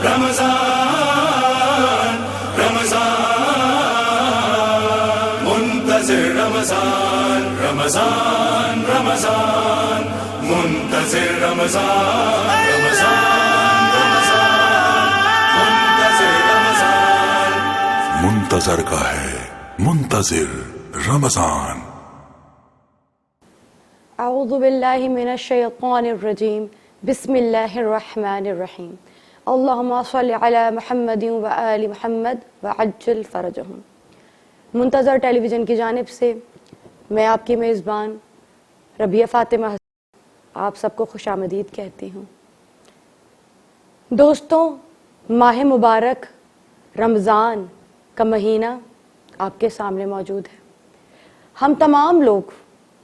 رمضان رمضان منتظر رمضان رمضان رمضان منتظر رمضان رمضان رمضان منتظر رمضان منتظر کا ہے منتظر رمضان. اعوذ باللہ من الشیطان الرجیم بسم اللہ الرحمن الرحیم اللہم صل علی محمد و آل محمد وعجل فرجہم. منتظر ٹیلی ویژن کی جانب سے میں آپ کی میزبان ربیہ فاطمہ آپ سب کو خوش آمدید کہتی ہوں. دوستوں، ماہ مبارک رمضان کا مہینہ آپ کے سامنے موجود ہے. ہم تمام لوگ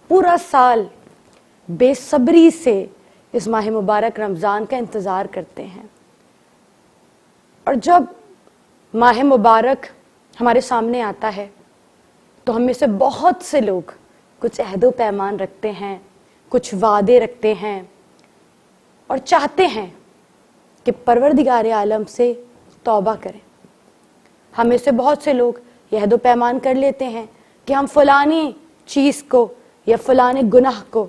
پورا سال بے صبری سے اس ماہ مبارک رمضان کا انتظار کرتے ہیں، اور جب ماہ مبارک ہمارے سامنے آتا ہے تو ہم میں سے بہت سے لوگ کچھ عہد و پیمان رکھتے ہیں، کچھ وعدے رکھتے ہیں اور چاہتے ہیں کہ پروردگار عالم سے توبہ کریں. ہم میں سے بہت سے لوگ یہ عہد و پیمان کر لیتے ہیں کہ ہم فلانی چیز کو یا فلانے گناہ کو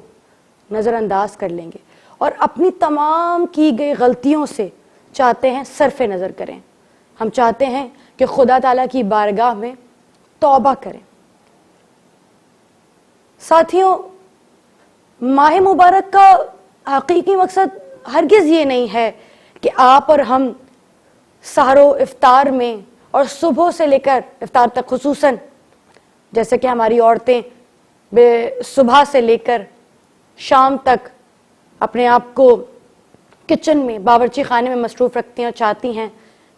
نظر انداز کر لیں گے اور اپنی تمام کی گئی غلطیوں سے چاہتے ہیں صرف نظر کریں. ہم چاہتے ہیں کہ خدا تعالیٰ کی بارگاہ میں توبہ کریں. ساتھیوں، ماہ مبارک کا حقیقی مقصد ہرگز یہ نہیں ہے کہ آپ اور ہم سحر و افطار میں اور صبح سے لے کر افطار تک، خصوصاً جیسے کہ ہماری عورتیں صبح سے لے کر شام تک اپنے آپ کو کچن میں، باورچی خانے میں مصروف رکھتی ہیں اور چاہتی ہیں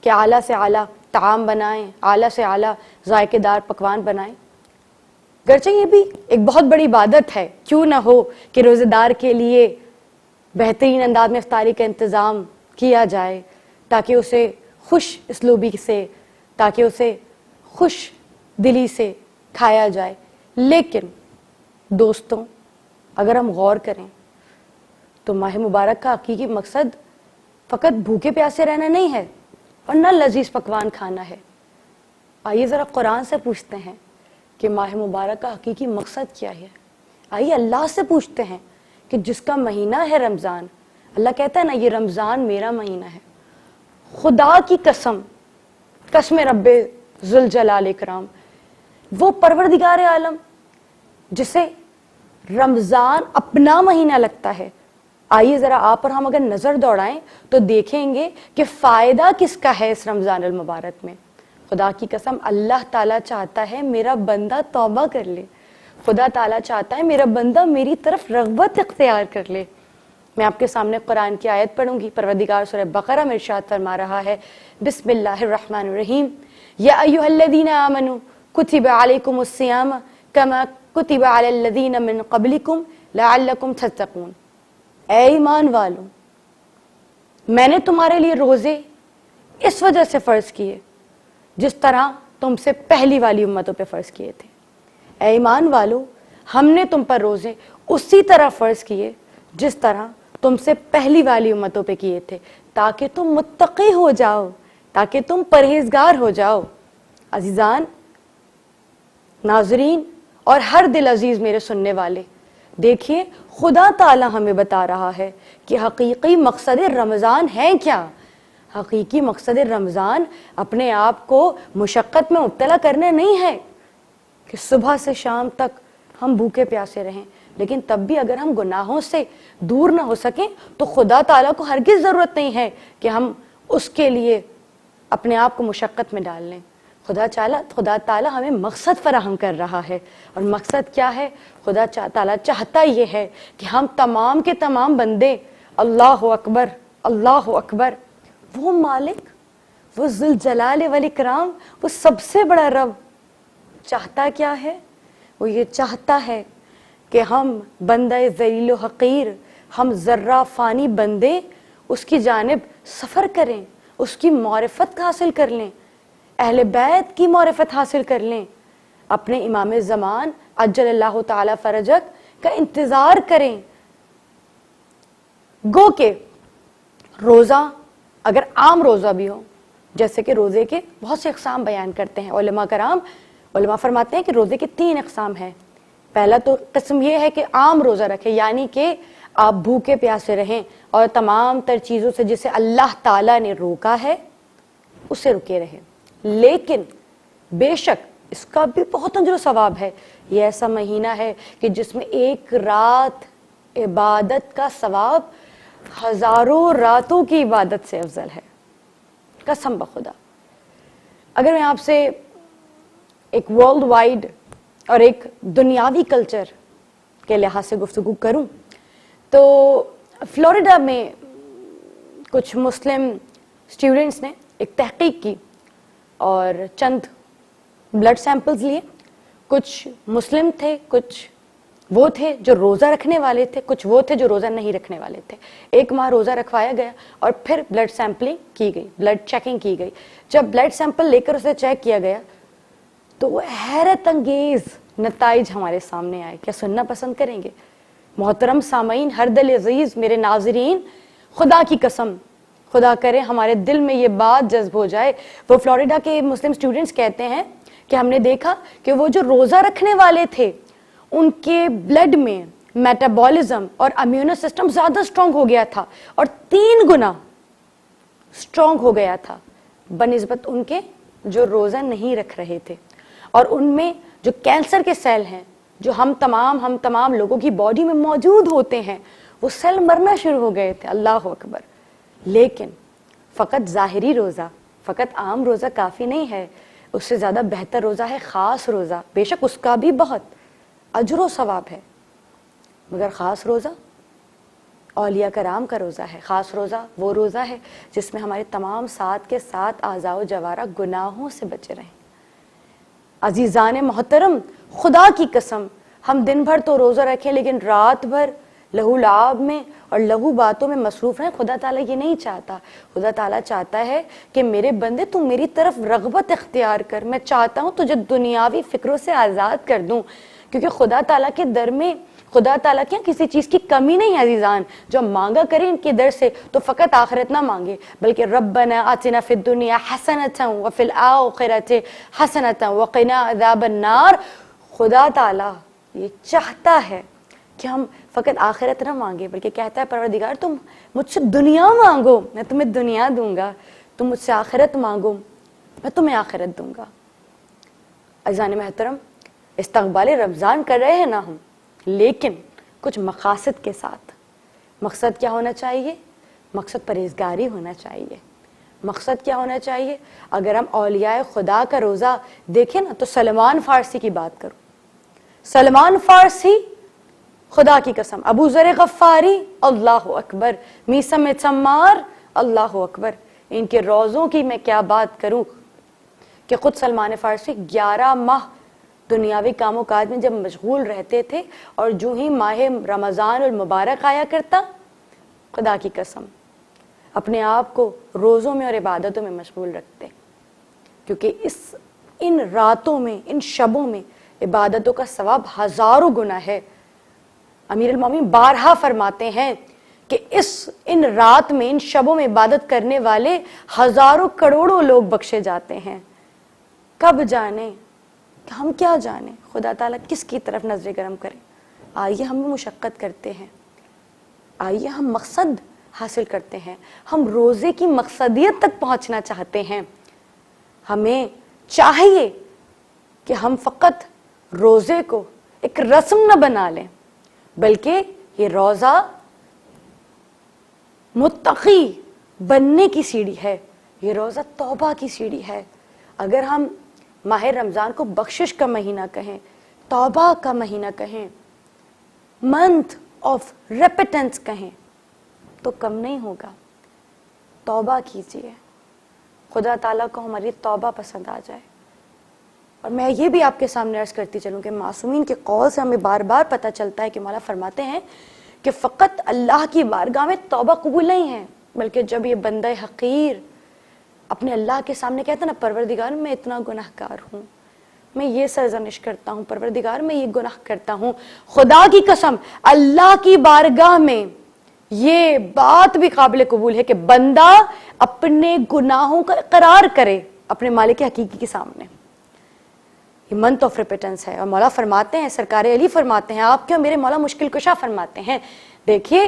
کہ اعلیٰ سے اعلیٰ طعام بنائیں، اعلیٰ سے اعلیٰ ذائقے دار پکوان بنائیں. گرچہ یہ بھی ایک بہت بڑی عبادت ہے، کیوں نہ ہو کہ روزے دار کے لیے بہترین انداز میں افطاری کا انتظام کیا جائے تاکہ اسے خوش اسلوبی سے، تاکہ اسے خوش دلی سے کھایا جائے. لیکن دوستوں، اگر ہم غور کریں تو ماہ مبارک کا حقیقی مقصد فقط بھوکے پیاسے رہنا نہیں ہے اور نہ لذیذ پکوان کھانا ہے. آئیے ذرا قرآن سے پوچھتے ہیں کہ ماہ مبارک کا حقیقی مقصد کیا ہے. آئیے اللہ سے پوچھتے ہیں کہ جس کا مہینہ ہے رمضان، اللہ کہتا ہے نا، یہ رمضان میرا مہینہ ہے. خدا کی قسم، قسم رب ذوالجلال اکرام، وہ پروردگار عالم جسے رمضان اپنا مہینہ لگتا ہے، آئیے ذرا آپ اور ہم اگر نظر دوڑائیں تو دیکھیں گے کہ فائدہ کس کا ہے اس رمضان المبارک میں. خدا کی قسم، اللہ تعالیٰ چاہتا ہے میرا بندہ توبہ کر لے. خدا تعالیٰ چاہتا ہے میرا بندہ میری طرف رغبت اختیار کر لے. میں آپ کے سامنے قرآن کی آیت پڑھوں گی. پروردگار سورہ بقرہ میں ارشاد فرما رہا ہے، بسم اللہ الرحمن الرحیم، یا ایھا الذین آمنوا کتب علیکم الصیام کما کتب علی الذین من قبلکم لعلکم تتقون. اے ایمان والو، میں نے تمہارے لیے روزے اس وجہ سے فرض کیے جس طرح تم سے پہلی والی امتوں پہ فرض کیے تھے. اے ایمان والو، ہم نے تم پر روزے اسی طرح فرض کیے جس طرح تم سے پہلی والی امتوں پہ کیے تھے، تاکہ تم متقی ہو جاؤ، تاکہ تم پرہیزگار ہو جاؤ. عزیزان، ناظرین اور ہر دل عزیز میرے سننے والے، دیکھیے خدا تعالی ہمیں بتا رہا ہے کہ حقیقی مقصد رمضان ہے کیا. حقیقی مقصد رمضان اپنے آپ کو مشقت میں مبتلا کرنا نہیں ہے کہ صبح سے شام تک ہم بھوکے پیاسے رہیں، لیکن تب بھی اگر ہم گناہوں سے دور نہ ہو سکیں تو خدا تعالیٰ کو ہرگز ضرورت نہیں ہے کہ ہم اس کے لیے اپنے آپ کو مشقت میں ڈال لیں. خدا تعالیٰ ہمیں مقصد فراہم کر رہا ہے، اور مقصد کیا ہے؟ خدا تعالیٰ چاہتا یہ ہے کہ ہم تمام کے تمام بندے اللہ اکبر اللہ اکبر، وہ مالک، وہ ذوالجلال والاکرام، وہ سب سے بڑا رب چاہتا کیا ہے؟ وہ یہ چاہتا ہے کہ ہم بندہ ذلیل و حقیر، ہم ذرہ فانی بندے اس کی جانب سفر کریں، اس کی معرفت حاصل کر لیں، اہل بیت کی معرفت حاصل کر لیں، اپنے امام زمان عجل اللہ تعالی فرجک کا انتظار کریں. گو کہ روزہ اگر عام روزہ بھی ہو، جیسے کہ روزے کے بہت سے اقسام بیان کرتے ہیں علماء کرام، علماء فرماتے ہیں کہ روزے کے 3 اقسام ہیں. پہلا تو قسم یہ ہے کہ عام روزہ رکھے، یعنی کہ آپ بھوکے پیاسے رہیں اور تمام تر چیزوں سے جسے اللہ تعالیٰ نے روکا ہے اسے رکے رہیں. لیکن بے شک اس کا بھی بہت اجر و ثواب ہے. یہ ایسا مہینہ ہے کہ جس میں ایک رات عبادت کا ثواب ہزاروں راتوں کی عبادت سے افضل ہے. قسم بخدا. اگر میں آپ سے ایک ورلڈ وائڈ اور ایک دنیاوی کلچر کے لحاظ سے گفتگو کروں تو فلوریڈا میں کچھ مسلم اسٹوڈنٹس نے ایک تحقیق کی اور چند بلڈ سیمپلز لیے. کچھ مسلم تھے، کچھ وہ تھے جو روزہ رکھنے والے تھے، کچھ وہ تھے جو روزہ نہیں رکھنے والے تھے. 1 ماہ روزہ رکھوایا گیا اور پھر بلڈ سیمپلنگ کی گئی، بلڈ چیکنگ کی گئی. جب بلڈ سیمپل لے کر اسے چیک کیا گیا تو وہ حیرت انگیز نتائج ہمارے سامنے آئے. کیا سننا پسند کریں گے؟ محترم سامعین، ہر دل عزیز، میرے ناظرین، خدا کی قسم، خدا کرے ہمارے دل میں یہ بات جذب ہو جائے. وہ فلوریڈا کے مسلم اسٹوڈنٹس کہتے ہیں کہ ہم نے دیکھا کہ وہ جو روزہ رکھنے والے تھے ان کے بلڈ میں میٹابولزم اور امیونو سسٹم زیادہ سٹرونگ ہو گیا تھا اور 3 گنا سٹرونگ ہو گیا تھا بنسبت ان کے جو روزہ نہیں رکھ رہے تھے. اور ان میں جو کینسر کے سیل ہیں جو ہم تمام لوگوں کی باڈی میں موجود ہوتے ہیں وہ سیل مرنا شروع ہو گئے تھے. اللہ اکبر. لیکن فقط ظاہری روزہ، فقط عام روزہ کافی نہیں ہے. اس سے زیادہ بہتر روزہ ہے خاص روزہ. بے شک اس کا بھی بہت اجر و ثواب ہے، مگر خاص روزہ اولیاء کرام کا روزہ ہے. خاص روزہ وہ روزہ ہے جس میں ہمارے تمام 7 کے 7 اعضاء و جوارح گناہوں سے بچے رہیں. عزیزان محترم، خدا کی قسم ہم دن بھر تو روزہ رکھیں لیکن رات بھر لہو لعاب میں اور لہو باتوں میں مصروف رہیں. خدا تعالیٰ یہ نہیں چاہتا. خدا تعالیٰ چاہتا ہے کہ میرے بندے تو میری طرف رغبت اختیار کر. میں چاہتا ہوں تجھے دنیاوی فکروں سے آزاد کر دوں، کیونکہ خدا تعالیٰ کے در میں خدا تعالیٰ کے کسی چیز کی کمی نہیں ہے. عزیزان، جو مانگا کریں ان کے در سے تو فقط آخرت نہ مانگے بلکہ ربنا آتنا فی الدنیا حسنۃ وفی الآخرۃ حسنۃ وقنا عذاب النار. خدا تعالیٰ یہ چاہتا ہے کہ ہم فقط آخرت نہ مانگے بلکہ کہتا ہے پروردگار تم مجھ سے دنیا مانگو میں تمہیں دنیا دوں گا، تم مجھ سے آخرت مانگو میں تمہیں آخرت دوں گا. عزیزان محترم، استقبال رمضان کر رہے ہیں نا ہم، لیکن کچھ مقاصد کے ساتھ. مقصد کیا ہونا چاہیے؟ مقصد پرہیزگاری ہونا چاہیے. مقصد کیا ہونا چاہیے؟ اگر ہم اولیاء خدا کا روزہ دیکھیں نا تو سلمان فارسی کی بات کروں. سلمان فارسی، خدا کی قسم، ابو ذر غفاری، اللہ اکبر، میثم چمار، اللہ اکبر. ان کے روزوں کی میں کیا بات کروں کہ خود سلمان فارسی 11 ماہ دنیاوی کام و کاج میں جب مشغول رہتے تھے اور جو ہی ماہ رمضان المبارک آیا کرتا، خدا کی قسم اپنے آپ کو روزوں میں اور عبادتوں میں مشغول رکھتے، کیونکہ ان راتوں میں، ان شبوں میں عبادتوں کا ثواب ہزاروں گنا ہے. امیر المومنین بارہا فرماتے ہیں کہ ان رات میں، ان شبوں میں عبادت کرنے والے ہزاروں کروڑوں لوگ بخشے جاتے ہیں. کب جانے، ہم کیا جانے خدا تعالیٰ کس کی طرف نظر کرم کرے. آئیے ہم مشقت کرتے ہیں، آئیے ہم مقصد حاصل کرتے ہیں. ہم روزے کی مقصدیت تک پہنچنا چاہتے ہیں. ہمیں چاہیے کہ ہم فقط روزے کو ایک رسم نہ بنا لیں بلکہ یہ روزہ متقی بننے کی سیڑھی ہے. یہ روزہ توبہ کی سیڑھی ہے. اگر ہم ماہ رمضان کو بخشش کا مہینہ کہیں، توبہ کا مہینہ کہیں، منتھ آف ریپیٹنس کہیں تو کم نہیں ہوگا. توبہ کیجیے، خدا تعالیٰ کو ہماری توبہ پسند آ جائے. اور میں یہ بھی آپ کے سامنے عرض کرتی چلوں کہ معصومین کے قول سے ہمیں بار بار پتہ چلتا ہے کہ مولا فرماتے ہیں کہ فقط اللہ کی بارگاہ میں توبہ قبول نہیں ہے بلکہ جب یہ بندہ حقیر اپنے اللہ کے سامنے کہتا ہے نا، پروردگار میں اتنا گناہ گار ہوں، میں یہ سرزنش کرتا ہوں، پروردگار میں یہ گناہ کرتا ہوں، خدا کی قسم اللہ کی بارگاہ میں یہ بات بھی قابل قبول ہے کہ بندہ اپنے گناہوں کا اقرار کرے اپنے مالک حقیقی کے سامنے. یہ منتھ آف ریپیٹنس ہے. اور مولا فرماتے ہیں, سرکار علی فرماتے ہیں, آپ کیوں میرے مولا مشکل کشا فرماتے ہیں, دیکھیے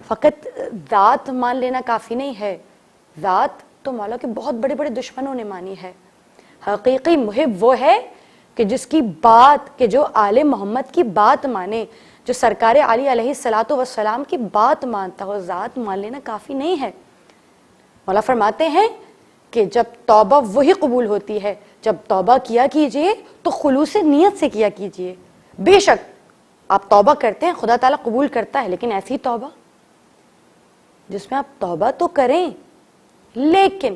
فقط ذات مان لینا کافی نہیں ہے, ذات تو مولا کے بہت بڑے بڑے دشمنوں نے مانی ہے. حقیقی محب وہ ہے کہ جس کی بات, کہ جو آل محمد کی بات مانے, جو سرکار علی علیہ الصلوۃ والسلام کی بات مانتا ہو. ذات مان لینا کافی نہیں ہے. مولا فرماتے ہیں کہ جب توبہ وہی قبول ہوتی ہے, جب توبہ کیا کیجئے تو خلوص نیت سے کیا کیجئے. بے شک آپ توبہ کرتے ہیں, خدا تعالیٰ قبول کرتا ہے, لیکن ایسی توبہ جس میں آپ توبہ تو کریں لیکن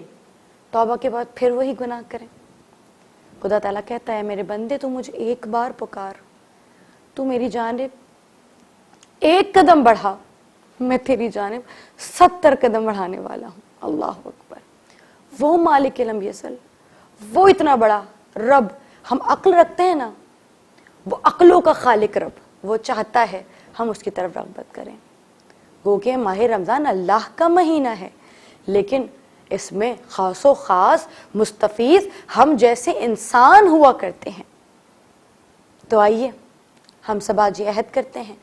توبہ کے بعد پھر وہی گناہ کریں. خدا تعالیٰ کہتا ہے میرے بندے تو مجھے ایک بار پکار, تو میری جانب ایک قدم بڑھا, میں تیری جانب 70 قدم بڑھانے والا ہوں. اللہ اکبر. وہ مالک لم یزل, وہ اتنا بڑا رب, ہم عقل رکھتے ہیں نا, وہ عقلوں کا خالق رب, وہ چاہتا ہے ہم اس کی طرف رغبت کریں. گو کہ ماہ رمضان اللہ کا مہینہ ہے, لیکن اس میں خاص و خاص مستفیض ہم جیسے انسان ہوا کرتے ہیں. تو آئیے ہم سب آج یہ عہد کرتے ہیں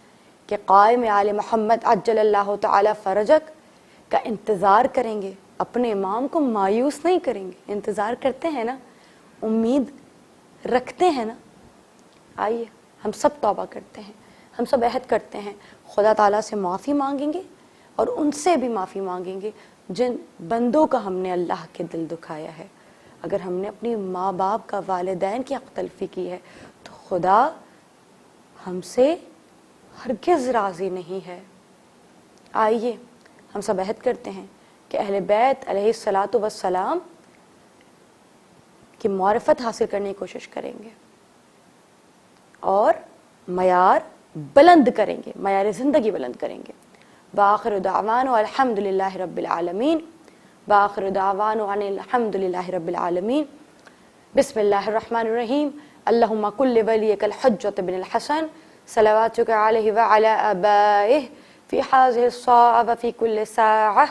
کہ قائم آل محمد عجل اللہ تعالی فرجک کا انتظار کریں گے, اپنے امام کو مایوس نہیں کریں گے. انتظار کرتے ہیں نا, امید رکھتے ہیں نا. آئیے ہم سب توبہ کرتے ہیں, ہم سب عہد کرتے ہیں, خدا تعالیٰ سے معافی مانگیں گے اور ان سے بھی معافی مانگیں گے جن بندوں کا ہم نے اللہ کے دل دکھایا ہے. اگر ہم نے اپنی ماں باپ کا, والدین کی حق تلفی کی ہے تو خدا ہم سے ہرگز راضی نہیں ہے. آئیے ہم سب عہد کرتے ہیں کہ اہل بیت علیہ الصلوۃ والسلام کی معرفت حاصل کرنے کی کوشش کریں گے اور معیار بلند کریں گے, معیار زندگی بلند کریں گے. وآخر دعوانا الحمدللہ رب العالمین. وآخر دعوانا الحمدللہ رب العالمین. بسم اللہ الرحمن الرحیم. اللہم کل ولیک الحجۃ بن الحسن صلواتک علیہ وعلی آبائہ فی حاذہ الساعہ وفی کل ساعہ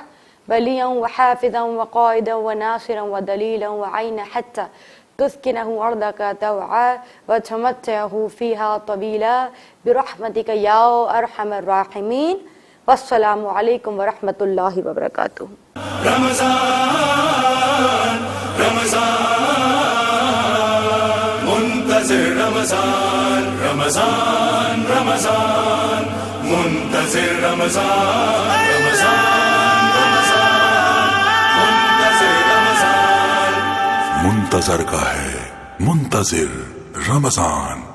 ولیا وحافظا وقائدا وناصرا ودلیلا وعینا حتی تسکنہ ارضک طوعا وتمتعہ فیہا طویلا برحمتک یا ارحم الراحمین. والسلام علیکم ورحمۃ اللہ وبرکاتہ. رمضان رمضان منتظر رمضان رمضان رمضان منتظر رمضان رمضان رمضان منتظر رمضان. منتظر کا ہے منتظر رمضان.